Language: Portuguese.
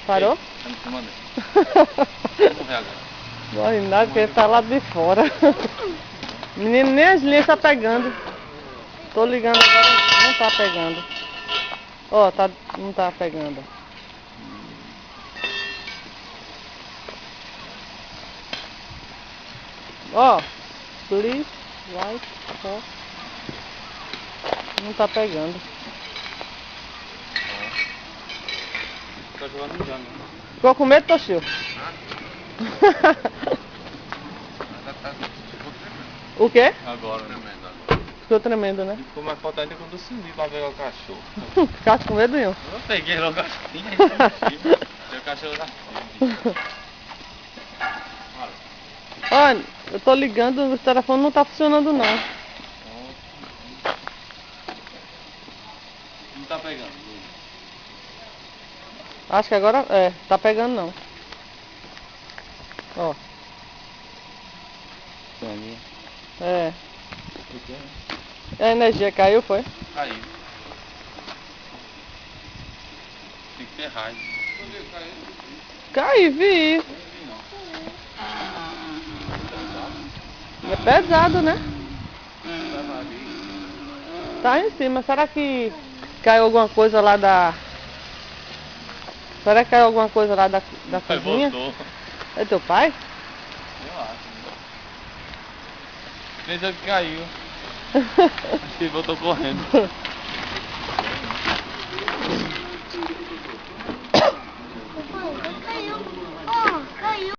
Parou? Tá me filmando? Vamos morrer agora. Morre nada, porque ele tá lá de fora. Menino, nem as linhas tá pegando. Tô ligando agora, não tá pegando. Ó, tá, não tá pegando. Ó, please, right, for. Não tá pegando. Tá jogando já, né? Ficou com medo, Toshio? O quê? Agora, né? Ficou tremendo, né? Ficou mais forte ainda quando eu subi pra pegar o cachorro. Ficaste com medo nenhum? Eu peguei logo assim, aí fugi. O cachorro na frente. Olha, eu tô ligando, o telefone não tá funcionando não. Não tá pegando. Acho que agora tá pegando não. Ó. É. A energia caiu, foi? Caiu. Tem que ter raiva. Caiu, vi. É pesado, né? Tá em cima. Será que caiu alguma coisa lá da... Será que caiu alguma coisa lá da cozinha? Voltou. É teu pai? Eu acho. Pensou que caiu. Acho que ele voltou correndo.